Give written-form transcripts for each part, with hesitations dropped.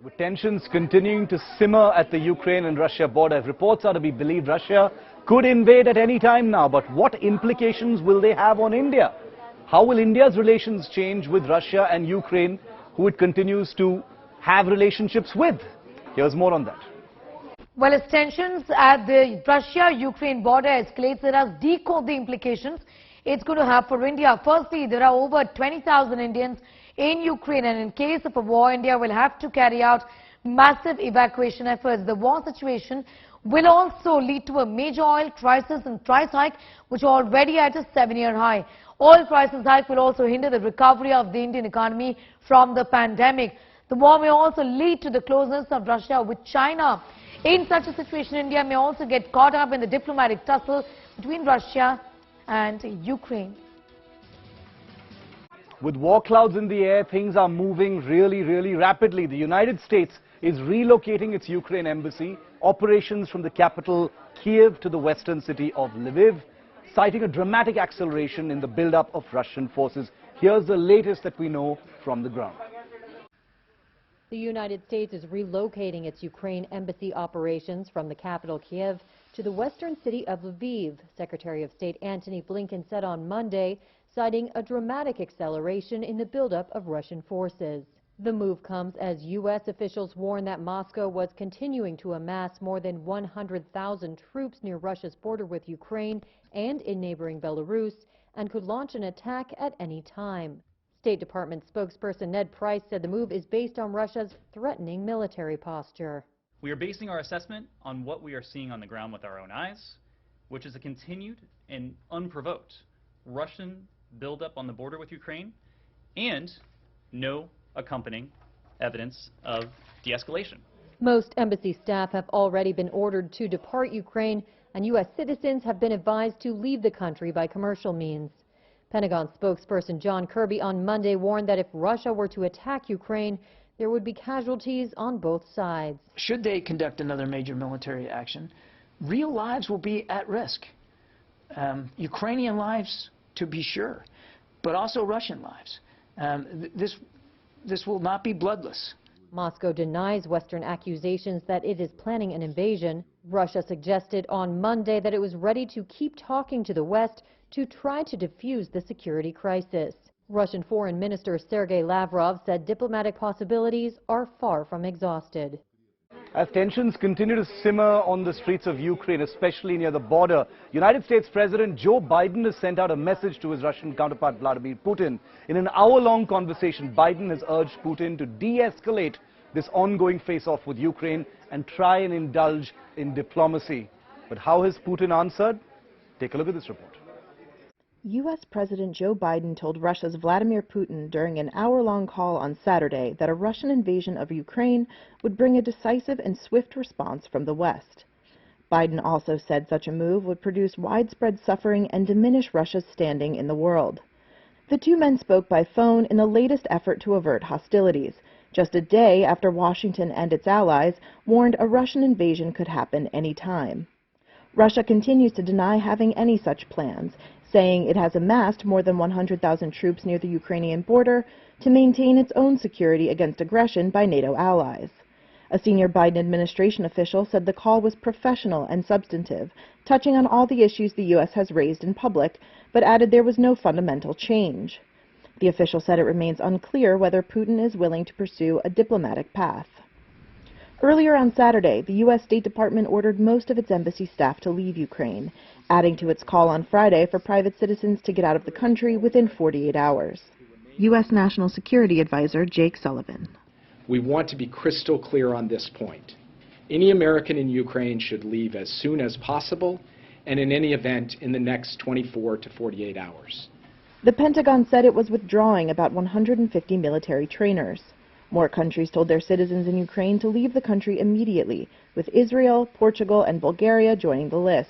With tensions continuing to simmer at the Ukraine and Russia border, if reports are to be believed, Russia could invade at any time now. But what implications will they have on India? How will India's relations change with Russia and Ukraine, who it continues to have relationships with? Here's more on that. Well, as tensions at the Russia-Ukraine border escalates, let us decode the implications it's going to have for India. Firstly, there are over 20,000 Indians in Ukraine, and in case of a war, India will have to carry out massive evacuation efforts. The war situation will also lead to a major oil crisis and price hike, which are already at a 7-year high. Oil prices hike will also hinder the recovery of the Indian economy from the pandemic. The war may also lead to the closeness of Russia with China. In such a situation, India may also get caught up in the diplomatic tussle between Russia and Ukraine. With war clouds in the air, things are moving really rapidly. The United States is relocating its Ukraine embassy, operations from the capital Kiev to the western city of Lviv, citing a dramatic acceleration in the build-up of Russian forces. Here's the latest that we know from the ground. The United States is relocating its Ukraine embassy operations from the capital Kiev to the western city of Lviv. Secretary of State Antony Blinken said on Monday, citing a dramatic acceleration in the buildup of Russian forces. The move comes as U.S. officials warn that Moscow was continuing to amass more than 100,000 troops near Russia's border with Ukraine and in neighboring Belarus, and could launch an attack at any time. State Department spokesperson Ned Price said the move is based on Russia's threatening military posture. We are basing our assessment on what we are seeing on the ground with our own eyes, which is a continued and unprovoked Russian buildup on the border with Ukraine and no accompanying evidence of de-escalation. Most embassy staff have already been ordered to depart Ukraine, and U.S. citizens have been advised to leave the country by commercial means. Pentagon spokesperson John Kirby on Monday warned that if Russia were to attack Ukraine, there would be casualties on both sides. Should they conduct another major military action, real lives will be at risk. Ukrainian lives, to be sure, but also Russian lives. This will not be bloodless. Moscow denies Western accusations that it is planning an invasion. Russia suggested on Monday that it was ready to keep talking to the West to try to defuse the security crisis. Russian Foreign Minister Sergei Lavrov said diplomatic possibilities are far from exhausted. As tensions continue to simmer on the streets of Ukraine, especially near the border, United States President Joe Biden has sent out a message to his Russian counterpart Vladimir Putin. In an hour-long conversation, Biden has urged Putin to de-escalate this ongoing face-off with Ukraine and try and indulge in diplomacy. But how has Putin answered? Take a look at this report. U.S. President Joe Biden told Russia's Vladimir Putin during an hour-long call on Saturday that a Russian invasion of Ukraine would bring a decisive and swift response from the West. Biden also said such a move would produce widespread suffering and diminish Russia's standing in the world. The two men spoke by phone in the latest effort to avert hostilities, just a day after Washington and its allies warned a Russian invasion could happen any time. Russia continues to deny having any such plans, saying it has amassed more than 100,000 troops near the Ukrainian border to maintain its own security against aggression by NATO allies. A senior Biden administration official said the call was professional and substantive, touching on all the issues the U.S. has raised in public, but added there was no fundamental change. The official said it remains unclear whether Putin is willing to pursue a diplomatic path. Earlier on Saturday, the U.S. State Department ordered most of its embassy staff to leave Ukraine, adding to its call on Friday for private citizens to get out of the country within 48 hours. U.S. National Security Advisor Jake Sullivan. We want to be crystal clear on this point. Any American in Ukraine should leave as soon as possible, and in any event in the next 24 to 48 hours. The Pentagon said it was withdrawing about 150 military trainers. More countries told their citizens in Ukraine to leave the country immediately, with Israel, Portugal, and Bulgaria joining the list.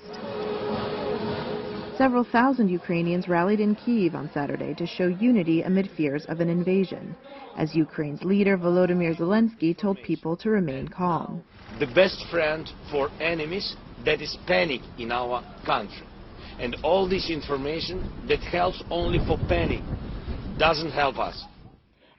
Several thousand Ukrainians rallied in Kyiv on Saturday to show unity amid fears of an invasion, as Ukraine's leader Volodymyr Zelensky told people to remain calm. The best friend for enemies, that is panic in our country. And all this information that helps only for panic doesn't help us.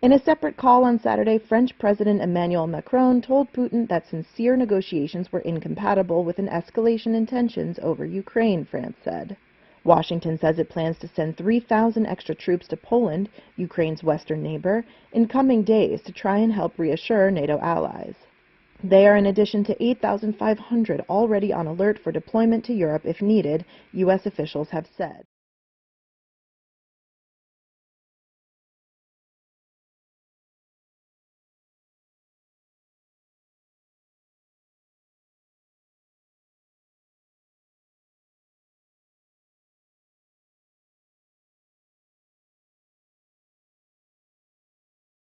In a separate call on Saturday, French President Emmanuel Macron told Putin that sincere negotiations were incompatible with an escalation in tensions over Ukraine, France said. Washington says it plans to send 3,000 extra troops to Poland, Ukraine's western neighbor, in coming days to try and help reassure NATO allies. They are in addition to 8,500 already on alert for deployment to Europe if needed, U.S. officials have said.